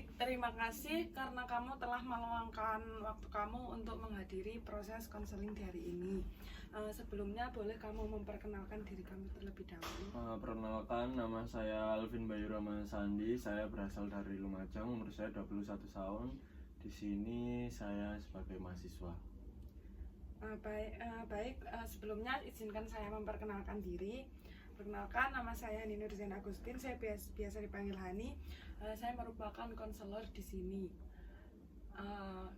Baik, terima kasih karena kamu telah meluangkan waktu kamu untuk menghadiri proses konseling di hari ini. Sebelumnya boleh kamu memperkenalkan diri kamu terlebih dahulu. Perkenalkan, nama saya Alvin Bayu Ramasandi. Saya berasal dari Lumajang, umur saya 21 tahun. Di sini saya sebagai mahasiswa. Sebelumnya izinkan saya memperkenalkan diri. Perkenalkan, nama saya Ninur Zain Agustin. Saya biasa dipanggil Hani. Saya merupakan konselor di sini.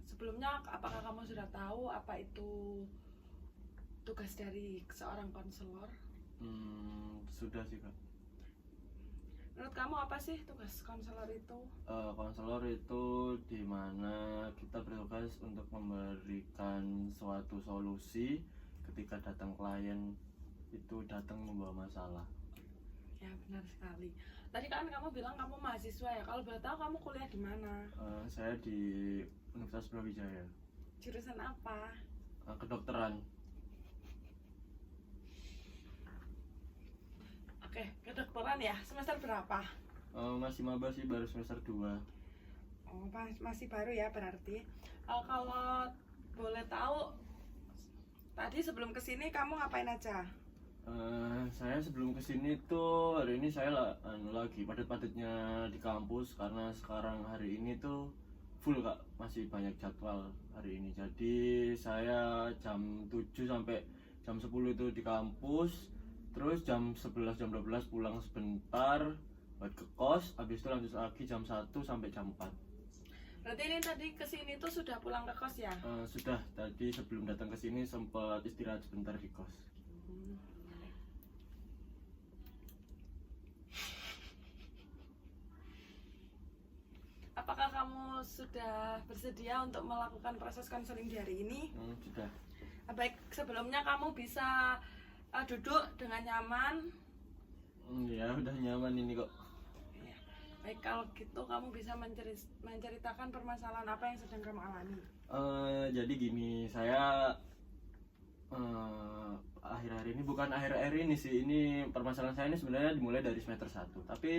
Sebelumnya, apakah kamu sudah tahu apa itu tugas dari seorang konselor? Sudah sih, Kak. Menurut kamu apa sih tugas konselor itu? Konselor itu dimana kita bertugas untuk memberikan suatu solusi ketika datang klien itu datang membawa masalah. Ya, benar sekali. Tadi kan kamu bilang kamu mahasiswa ya. Kalau boleh tahu kamu kuliah di mana? Saya di Universitas Brawijaya. Jurusan apa? Kedokteran. Oke, kedokteran ya. Semester berapa? Masih maba sih, baru semester 2. Oh, masih baru ya berarti. Kalau boleh tahu, tadi sebelum kesini kamu ngapain aja? Saya sebelum kesini tuh hari ini saya lagi padat-padatnya di kampus karena sekarang hari ini tuh full, Kak, masih banyak jadwal hari ini. Jadi saya jam 7 sampai jam 10 itu di kampus, terus jam 11 jam 12 pulang sebentar buat ke kos, habis itu lanjut lagi jam 1 sampai jam 4. Berarti ini tadi kesini tuh sudah pulang ke kos ya? Sudah, tadi sebelum datang ke sini sempat istirahat sebentar di kos. Apakah kamu sudah bersedia untuk melakukan proses konseling di hari ini? Sudah. Baik, sebelumnya kamu bisa duduk dengan nyaman. Ya, udah nyaman ini kok. Ya. Baik, kalau gitu kamu bisa menceritakan permasalahan apa yang sedang kamu alami. Jadi gini, saya akhir-akhir ini, bukan akhir-akhir ini sih, ini permasalahan saya ini sebenarnya dimulai dari semester 1. Tapi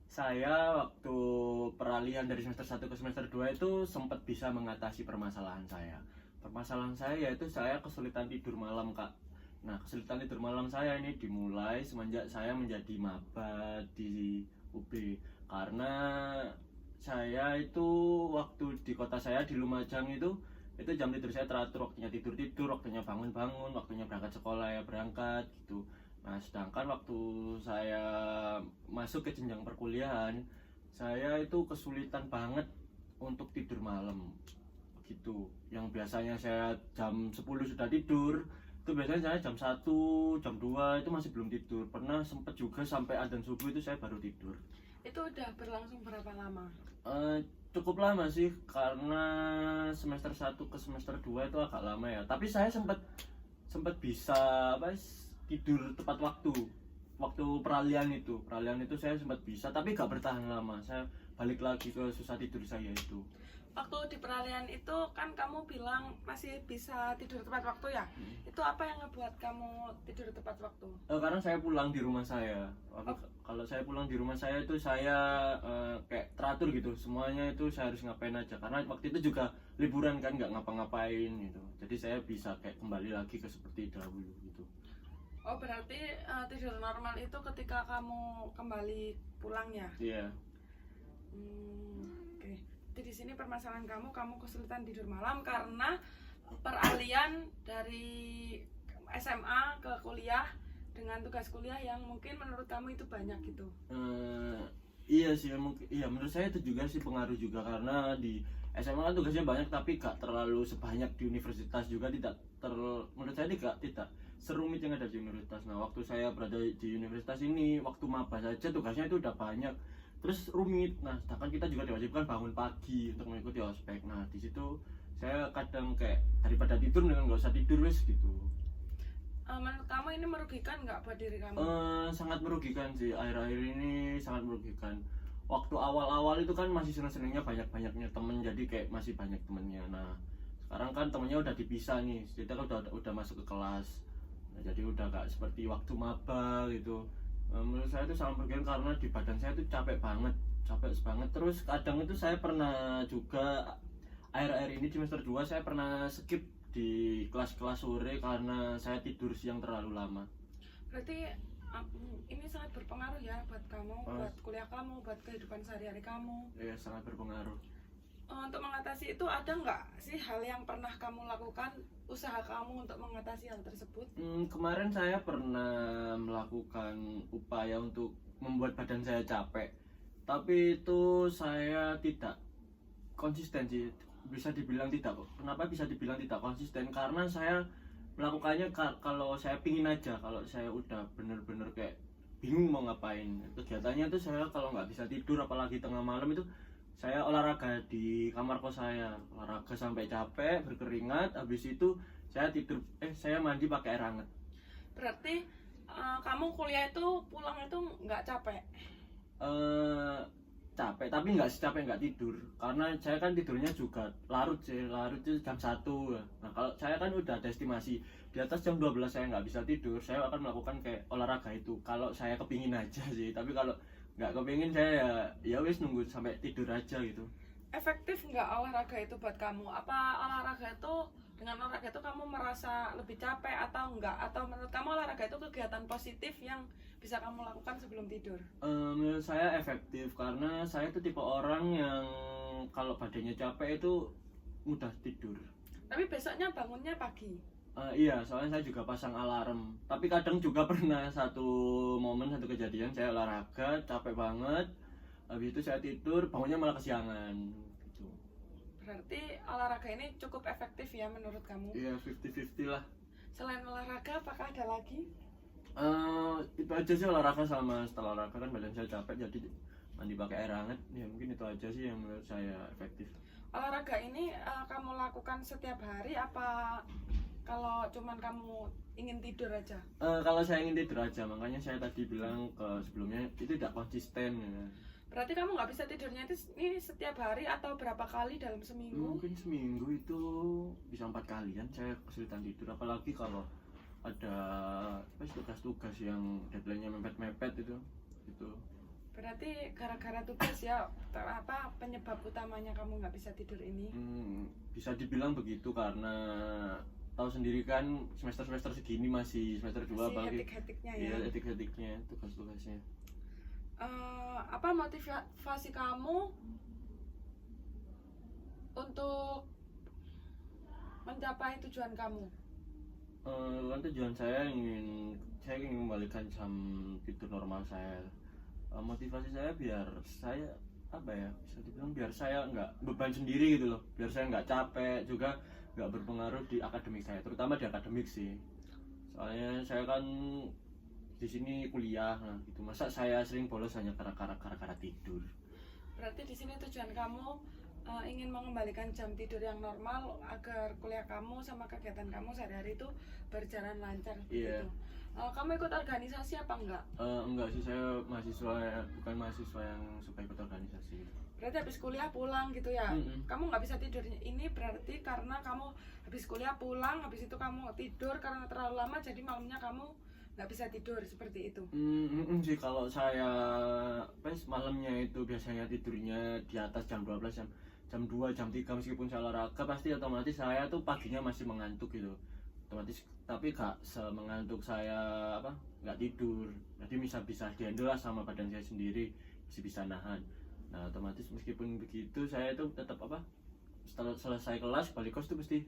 saya waktu peralihan dari semester 1 ke semester 2 itu sempat bisa mengatasi permasalahan saya. Permasalahan saya yaitu saya kesulitan tidur malam, Kak. Nah, kesulitan tidur malam saya ini dimulai semenjak saya menjadi maba di UB. Karena saya itu waktu di kota saya di Lumajang itu jam tidur saya teratur, waktunya tidur, waktunya bangun, waktunya berangkat sekolah ya berangkat gitu. Nah, sedangkan waktu saya masuk ke jenjang perkuliahan, saya itu kesulitan banget untuk tidur malam gitu. Yang biasanya saya jam 10 sudah tidur, itu biasanya saya jam 1, jam 2 itu masih belum tidur. Pernah sempat juga sampai adzan subuh itu saya baru tidur. Itu udah berlangsung berapa lama? Cukup lama sih, karena semester 1 ke semester 2 itu agak lama ya. Tapi saya sempat bisa tidur tepat waktu peralihan itu saya sempat bisa, tapi gak bertahan lama. Saya balik lagi ke susah tidur saya itu. Waktu di peralihan itu kan kamu bilang masih bisa tidur tepat waktu ya? Itu apa yang ngebuat kamu tidur tepat waktu? Karena saya pulang di rumah saya. Kalau saya pulang di rumah saya itu saya kayak teratur gitu, semuanya itu saya harus ngapain aja. Karena waktu itu juga liburan kan, nggak ngapa-ngapain gitu. Jadi saya bisa kayak kembali lagi ke seperti dahulu gitu. Oh, berarti tidur normal itu ketika kamu kembali pulang ya? Iya. Oke. Jadi di sini permasalahan kamu kesulitan tidur malam karena peralihan dari SMA ke kuliah dengan tugas kuliah yang mungkin menurut kamu itu banyak gitu. Iya sih, menurut saya itu juga sih pengaruh juga, karena di SMA kan tugasnya banyak tapi gak terlalu sebanyak di universitas juga, menurut saya tidak serumit yang ada di universitas. Nah, waktu saya berada di universitas ini, waktu maba saja tugasnya itu udah banyak, terus rumit. Nah, sedangkan kita juga diwajibkan bangun pagi untuk mengikuti ospek. Nah, di situ saya kadang kayak daripada tidur dengan nggak usah tidur wes gitu. Menurut kamu ini merugikan nggak buat diri kamu? Sangat merugikan sih, akhir-akhir ini sangat merugikan. Waktu awal-awal itu kan masih seneng-senengnya banyak-banyaknya temen, jadi kayak masih banyak temennya. Nah, sekarang kan temennya udah dipisah nih, jadi kan udah masuk ke kelas. Nah, jadi udah gak seperti waktu maba gitu. Menurut saya itu sangat merugikan karena di badan saya itu capek banget. Terus kadang itu saya pernah juga akhir-akhir ini di semester 2 saya pernah skip di kelas-kelas sore karena saya tidur siang terlalu lama. Berarti ini sangat berpengaruh ya buat kamu, buat kuliah kamu, buat kehidupan sehari-hari kamu. Ya, sangat berpengaruh. Untuk mengatasi itu ada nggak sih hal yang pernah kamu lakukan, usaha kamu untuk mengatasi hal tersebut? Kemarin saya pernah melakukan upaya untuk membuat badan saya capek, tapi itu saya tidak konsisten sih. Bisa dibilang tidak. Kenapa bisa dibilang tidak konsisten? Karena saya melakukannya kalau saya pingin aja. Kalau saya udah bener-bener kayak bingung mau ngapain, kegiatannya tuh saya kalau nggak bisa tidur apalagi tengah malam itu saya olahraga di kamar kos saya, olahraga sampai capek berkeringat, habis itu saya tidur, saya mandi pakai air hangat. Berarti kamu kuliah itu pulang itu nggak capek? Capek tapi nggak secapek nggak tidur, karena saya kan tidurnya juga larut itu jam 1. Nah kalau saya kan udah ada estimasi di atas jam 12 saya nggak bisa tidur, saya akan melakukan kayak olahraga itu kalau saya kepingin aja sih. Tapi kalau nggak kepingin saya ya wis nunggu sampai tidur aja gitu. Efektif nggak olahraga itu buat kamu? Apa olahraga itu, dengan olahraga itu kamu merasa lebih capek atau enggak? Atau menurut kamu olahraga itu kegiatan positif yang bisa kamu lakukan sebelum tidur? Menurut saya efektif karena saya itu tipe orang yang kalau badannya capek itu mudah tidur. Tapi besoknya bangunnya pagi. Iya, soalnya saya juga pasang alarm. Tapi kadang juga pernah satu kejadian saya olahraga capek banget, habis itu saya tidur bangunnya malah kesiangan gitu. Berarti olahraga ini cukup efektif ya menurut kamu? Iya, 50-50 lah. Selain olahraga apakah ada lagi? Itu aja sih, olahraga sama setelah olahraga kan badan saya capek jadi mandi pakai air hangat. Ya mungkin itu aja sih yang menurut saya efektif. Olahraga ini kamu lakukan setiap hari apa kalau cuman kamu ingin tidur aja? Kalau saya ingin tidur aja, makanya saya tadi bilang ke sebelumnya itu tidak konsisten ya. Berarti kamu nggak bisa tidurnya itu ini setiap hari atau berapa kali dalam seminggu? Mungkin seminggu itu bisa 4 kalian saya kesulitan tidur, apalagi kalau ada tugas-tugas yang deadline-nya mepet-mepet itu. Berarti gara-gara tugas ya, apa penyebab utamanya kamu nggak bisa tidur ini? Bisa dibilang begitu karena tahu sendiri kan semester segini masih semester 2 apalagi etik-etiknya ya. Iya, etik-etiknya, tugas-tugasnya. Apa motivasi kamu untuk mencapai tujuan kamu? Kan tujuan saya ingin kembalikan jam tidur normal saya. Motivasi saya biar saya bisa dibilang biar saya nggak beban sendiri gitu loh, biar saya nggak capek juga, nggak berpengaruh di akademik saya, terutama di akademik sih. Soalnya saya kan di sini kuliah, nah gitu, masa saya sering bolos hanya gara-gara tidur. Berarti di sini tujuan kamu ingin mengembalikan jam tidur yang normal agar kuliah kamu sama kegiatan kamu sehari-hari itu berjalan lancar begitu. Kamu ikut organisasi apa enggak? Enggak sih, saya bukan mahasiswa yang suka ikut organisasi. Berarti habis kuliah pulang gitu ya? Kamu nggak bisa tidur ini berarti karena kamu habis kuliah pulang, habis itu kamu tidur karena terlalu lama jadi malamnya kamu nggak bisa tidur seperti itu? Sih kalau saya malamnya itu biasanya tidurnya di atas jam 12, jam 2, jam 3 meskipun saya olahraga pasti otomatis saya tuh paginya masih mengantuk gitu. Otomatis tapi gak semengantuk saya nggak tidur. Jadi bisa dihandle lah sama badan saya sendiri, masih bisa nahan. Nah otomatis meskipun begitu saya itu tetap setelah selesai kelas balik kos tuh mesti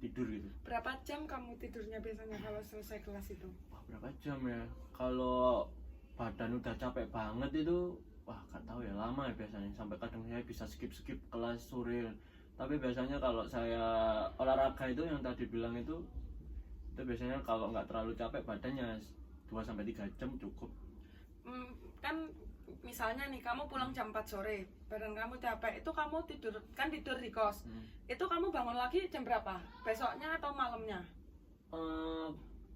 tidur gitu. Berapa jam kamu tidurnya biasanya kalau selesai kelas itu? Berapa jam ya? Kalau badan udah capek banget itu gak tahu ya, lama ya biasanya, sampai kadang saya bisa skip kelas sore. Tapi biasanya kalau saya olahraga itu yang tadi bilang itu biasanya kalau nggak terlalu capek badannya 2-3 jam cukup. Kan misalnya nih kamu pulang jam 4 sore, badan kamu capek, itu kamu tidur di kos. Itu kamu bangun lagi jam berapa? Besoknya atau malamnya?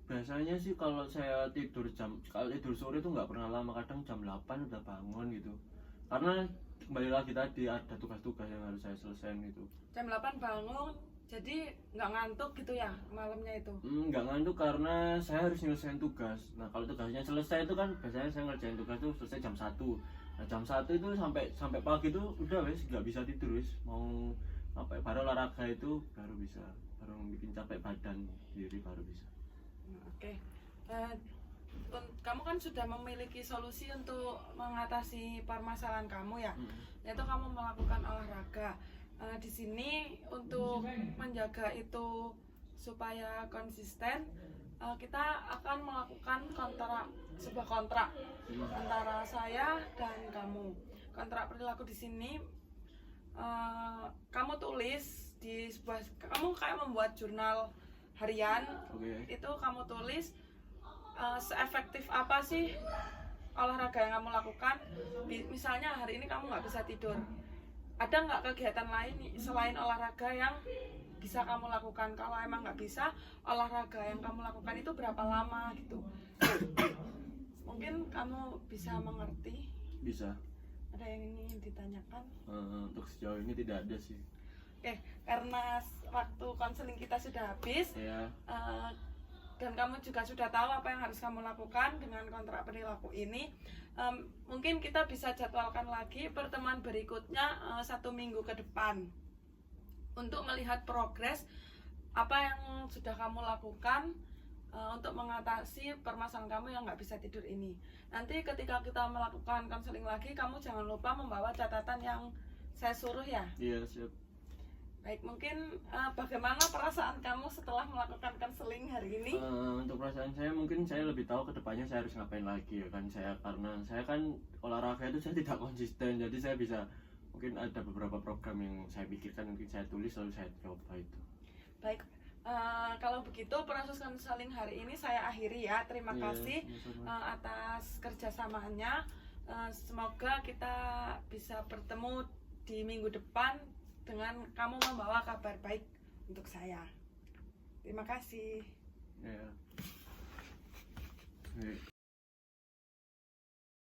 Biasanya sih kalau tidur sore itu nggak pernah lama, kadang jam 8 udah bangun gitu. Karena kembali lagi tadi ada tugas-tugas yang harus saya selesaikan gitu. Jam 8 bangun, Jadi nggak ngantuk gitu ya malamnya itu? Nggak ngantuk karena saya harus nyelesain tugas. Nah kalau tugasnya selesai itu kan biasanya saya ngerjain tugas tuh selesai jam 1. Nah jam 1 itu sampai pagi tuh udah wes nggak bisa tidur wes. Mau apa ya, baru olahraga itu baru bisa, baru bikin capek badan diri baru bisa. Oke. Kamu kan sudah memiliki solusi untuk mengatasi permasalahan kamu ya, yaitu kamu melakukan olahraga. Di sini untuk menjaga itu supaya konsisten, kita akan melakukan sebuah kontrak antara saya dan kamu. Kontrak perilaku di sini kamu tulis di kamu kayak membuat jurnal harian. Itu kamu tulis seefektif apa sih olahraga yang kamu lakukan. Misalnya hari ini kamu nggak bisa tidur, ada nggak kegiatan lain selain olahraga yang bisa kamu lakukan? Kalau emang nggak bisa, olahraga yang kamu lakukan itu berapa lama gitu? Mungkin kamu bisa mengerti. Bisa. Ada yang ingin ditanyakan? Untuk sejauh ini tidak ada sih. Oke, karena waktu konseling kita sudah habis Ya. Dan kamu juga sudah tahu apa yang harus kamu lakukan dengan kontrak perilaku ini, mungkin kita bisa jadwalkan lagi pertemuan berikutnya 1 minggu ke depan untuk melihat progres apa yang sudah kamu lakukan untuk mengatasi permasalahan kamu yang nggak bisa tidur ini. Nanti ketika kita melakukan konseling lagi, kamu jangan lupa membawa catatan yang saya suruh ya. Iya, siap. Baik, mungkin bagaimana perasaan kamu setelah melakukan konseling hari ini? Untuk perasaan saya mungkin saya lebih tahu kedepannya saya harus ngapain lagi ya kan. Karena saya kan olahraga itu saya tidak konsisten, jadi saya bisa mungkin ada beberapa program yang saya pikirkan mungkin saya tulis lalu saya coba itu. Baik, kalau begitu proses konseling hari ini saya akhiri ya. Terima kasih atas kerjasamanya. Semoga kita bisa bertemu di minggu depan dengan kamu membawa kabar baik untuk saya. Terima kasih. Ya.